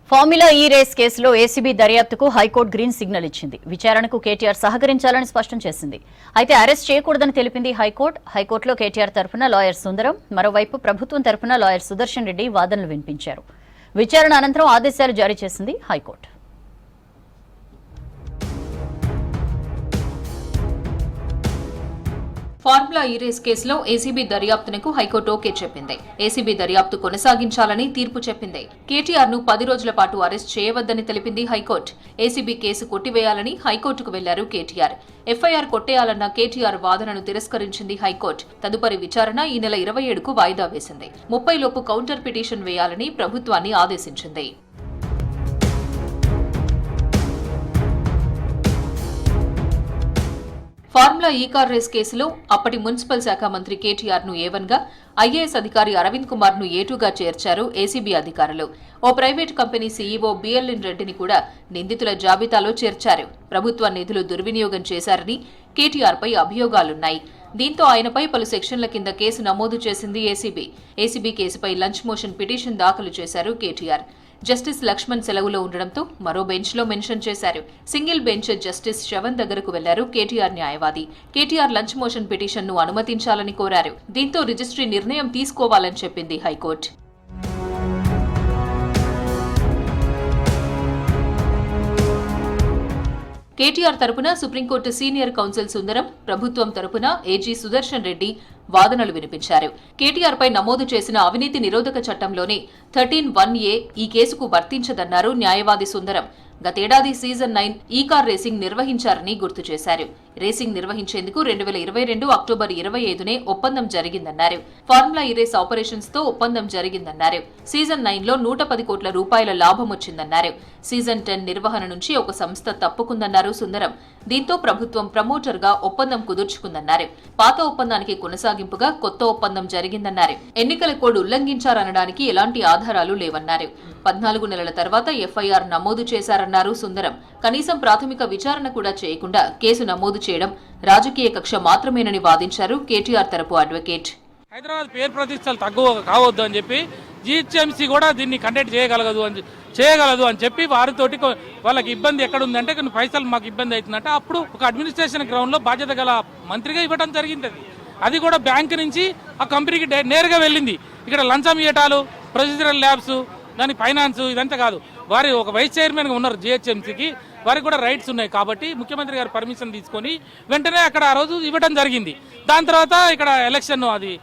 Formula ఈ race కేసులో ACB దర్యాప్తుకు high court green signal ఇచ్చింది. విచారణకు కేటీఆర్ సహకరించాలని స్పష్టం చేసింది. అయితే అరెస్ట్ చేయకూడదని తెలిపింది హైకోర్టు. హైకోర్టులో కేటీఆర్ తరఫున లాయర్ సుందరం, మరోవైపు ప్రభుత్వం తరఫున లాయర్ సుదర్శన్ రెడ్డి వాదనలు వినిపించారు. విచారణ అనంతరం ఆదేశాలు జారీ చేసింది హైకోర్టు. ఫార్ములా ఈ రేస్ కేసులో ఏసీబీ దర్యాప్తునకు హైకోర్టు ఓకే చెప్పింది. ఏసీబీ దర్యాప్తు కొనసాగించాలని తీర్పు చెప్పింది. కేటీఆర్ ను 10 రోజుల పాటు అరెస్ట్ చేయవద్దని తెలిపింది హైకోర్టు. ఏసీబీ కేసు కొట్టివేయాలని హైకోర్టుకు వెళ్లారు కేటీఆర్. ఎఫ్ఐఆర్ కొట్టేయాలన్న కేటీఆర్ వాదనను తిరస్కరించింది హైకోర్టు. తదుపరి విచారణ ఈ నెల 27కు వాయిదా వేసింది. 30 లోపు కౌంటర్ పిటిషన్ వేయాలని ప్రభుత్వాన్ని ఆదేశించింది. ఫార్ములా ఈ కార్ రేస్ కేసులో అప్పటి మున్సిపల్ శాఖ మంత్రి కేటీఆర్ ను A1 గా, ఐఏఎస్ అధికారి అరవింద్ కుమార్ ను A2 గా చేర్చారు ఏసీబీ అధికారులు. ఓ ప్రైవేట్ కంపెనీ సీఈఓ బిఎల్ఎన్ రెడ్డిని కూడా నిందితుల జాబితాలో చేర్చారు. ప్రభుత్వ నిధులు దుర్వినియోగం చేశారని కేటీఆర్ పై అభియోగాలున్నాయి. దీంతో ఆయనపై పలు సెక్షన్ల కింద కేసు నమోదు చేసింది ఏసీబీ. ఏసీబీ కేసుపై లంచ్ మోషన్ పిటిషన్ దాఖలు చేశారు కేటీఆర్. జస్టిస్ లక్ష్మణ్ సెలవులో ఉండడంతో మరో బెంచ్లో మెన్షన్ చేశారు. సింగిల్ బెంచ్ జస్టిస్ శ్రవణ్ దగ్గరకు వెళ్లారు కేటీఆర్ న్యాయవాది. కేటీఆర్ లంచ్ మోషన్ పిటిషన్ను అనుమతించాలని కోరారు. దీంతో రిజిస్ట్రీ నిర్ణయం తీసుకోవాలని చెప్పింది హైకోర్టు. కేటీఆర్ తరపున సుప్రీంకోర్టు సీనియర్ కౌన్సిల్ సుందరం, ప్రభుత్వం తరపున ఏజీ సుదర్శన్ రెడ్డి వాదనలు వినిపించారు. కేటీఆర్ పై నమోదు చేసిన అవినీతి నిరోధక చట్టంలోని 13(1)A ఈ కేసుకు వర్తించదన్నారు న్యాయవాది సుందరం. గతేడాది సీజన్ 9 ఈ కార్ రేసింగ్ నిర్వహించారని గుర్తు చేశారు. రేసింగ్ నిర్వహించేందుకు 2022 అక్టోబర్ 25నే ఒప్పందం జరిగిందన్నారు. ఫార్ములా ఈ రేస్ ఆపరేషన్స్ తో ఒప్పందం జరిగిందన్నారు. సీజన్ 9లో 110 కోట్ల రూపాయల లాభం వచ్చిందన్నారు. సీజన్ 10 నిర్వహణ నుంచి ఒక సంస్థ తప్పుకుందన్నారు సుందరం. దీంతో ప్రభుత్వం ప్రమోటర్ గా ఒప్పందం కుదుర్చుకుందన్నారు. పాత ఒప్పందానికి కొనసాగింపుగా కొత్త ఒప్పందం జరిగిందన్నారు. ఎన్నికల కోడ్ ఉల్లంఘించారనడానికి ఎలాంటి ఆధారాలు లేవన్నారు. 14 నెలల తర్వాత ఎఫ్ఐఆర్ నమోదు చేశారన్నారు సుందరం. కనీసం ప్రాథమిక విచారణ కూడా చేయకుండా కేసు నమోదు చేయడం రాజకీయ కక్ష మాత్రమేనని వాదించారు కేటీఆర్ తరపు అడ్వకేట్. హైదరాబాద్ పేరు ప్రతిష్టలు తక్కువ కావద్దు అని చెప్పి జీహెచ్ఎంసీ కూడా దీన్ని కండక్ట్ చేయగలదు అని చెప్పి వారితోటి వాళ్ళకి ఇబ్బంది ఎక్కడుందంటే కొన్ని పైసలు మాకు ఇబ్బంది అవుతుందంటే అప్పుడు ఒక అడ్మినిస్ట్రేషన్ గ్రౌండ్ లో బాధ్యత గల మంత్రిగా ఇవ్వడం జరిగింది. అది కూడా బ్యాంక్ నుంచి ఆ కంపెనీకి నేరుగా వెళ్ళింది. ఇక్కడ లంచం ఇవ్వటాలు, ప్రొసీజరల్ ల్యాబ్స్, దాని ఫైనాన్స్ ఇదంతా కాదు. వారి ఒక వైస్ చైర్మన్ గా ఉన్నారు జీహెచ్ఎంసీకి, వారికి కూడా రైట్స్ ఉన్నాయి కాబట్టి ముఖ్యమంత్రి గారు పర్మిషన్ తీసుకొని వెంటనే అక్కడ ఆ రోజు ఇవ్వడం జరిగింది. దాని తర్వాత ఇక్కడ ఎలక్షన్ అది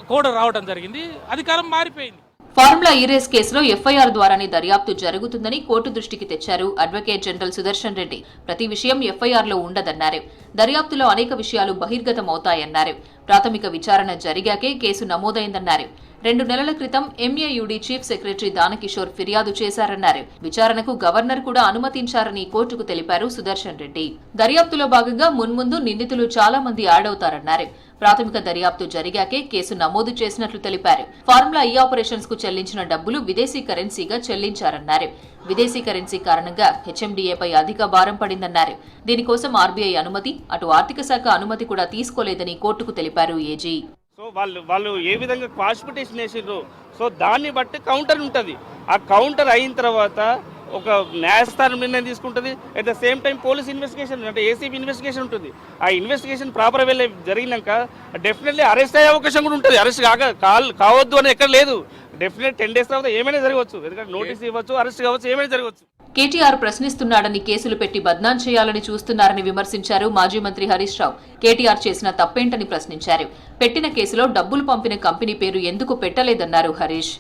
కోడ్ రావడం జరిగింది. అధికారం మారిపోయింది. ఫార్ములా ఈ రేస్ కేసులో ఎఫ్ఐఆర్ ద్వారానే దర్యాప్తు జరుగుతుందని కోర్టు దృష్టికి తెచ్చారు అడ్వకేట్ జనరల్ సుదర్శన్ రెడ్డి. ప్రతి విషయం ఎఫ్ఐఆర్లో ఉండదన్నారు. దర్యాప్తులో అనేక విషయాలు బహిర్గతమవుతాయన్నారు. ప్రాథమిక విచారణ జరిగాకే కేసు నమోదైందన్నారు. 2 నెలల క్రితం ఎంఏయుడి చీఫ్ సెక్రటరీ దానకిషోర్ ఫిర్యాదు చేశారన్నారు. విచారణకు గవర్నర్ కూడా అనుమతించారని కోర్టుకు తెలిపారు సుదర్శన్ రెడ్డి. దర్యాప్తులో భాగంగా మున్ముందు నిందితులు చాలా మంది యాడ్ అవుతారన్నారు. ప్రాథమిక దర్యాప్తు జరిగాకే కేసు నమోదు చేసినట్లు తెలిపారు. ఫార్ములా ఈ ఆపరేషన్స్ కు చెల్లించిన డబ్బులు విదేశీ కరెన్సీగా చెల్లించారన్నారు. విదేశీ కరెన్సీ కారణంగా హెచ్ఎండిఏపై అధిక భారం పడిందన్నారు. దీనికోసం ఆర్బీఐ అనుమతి, అటు ఆర్థిక శాఖ అనుమతి కూడా తీసుకోలేదని కోర్టుకు తెలిపారు ఏజీ. సో వాళ్ళు ఏ విధంగా క్వాష్ పిటిషన్ వేసిండ్రు, సో దాన్ని బట్టి కౌంటర్ ఉంటుంది. ఆ కౌంటర్ అయిన తర్వాత ఒక న్యాయస్థానం నిర్ణయం తీసుకుంటుంది. At the same time police investigation అంటే ఏసీబీ ఇన్వెస్టిగేషన్ ఉంటుంది. ఆ ఇన్వెస్టిగేషన్ ప్రాపర్ వెళ్ళే జరిగినాక డెఫినెట్లీ అరెస్ట్ అయ్యే అవకాశం కూడా ఉంటుంది. అరెస్ట్ కావద్దు అని ఎక్కడ లేదు. డెఫినెట్ 10 days తర్వాత ఏమైనా జరగవచ్చు. ఎందుకంటే నోటీస్ ఇవ్వచ్చు, అరెస్ట్ కావచ్చు, ఏమైనా జరగవచ్చు. కేటీఆర్ ప్రశ్నిస్తున్నాడని కేసులు పెట్టి బద్నాం చేయాలని చూస్తున్నారని విమర్శించారు మాజీ మంత్రి హరీష్ రావు. కేటీఆర్ చేసిన తప్పేంటని ప్రశ్నించారు. పెట్టిన కేసులో డబ్బులు పంపిన కంపెనీ పేరు ఎందుకు పెట్టలేదన్నారు హరీష్.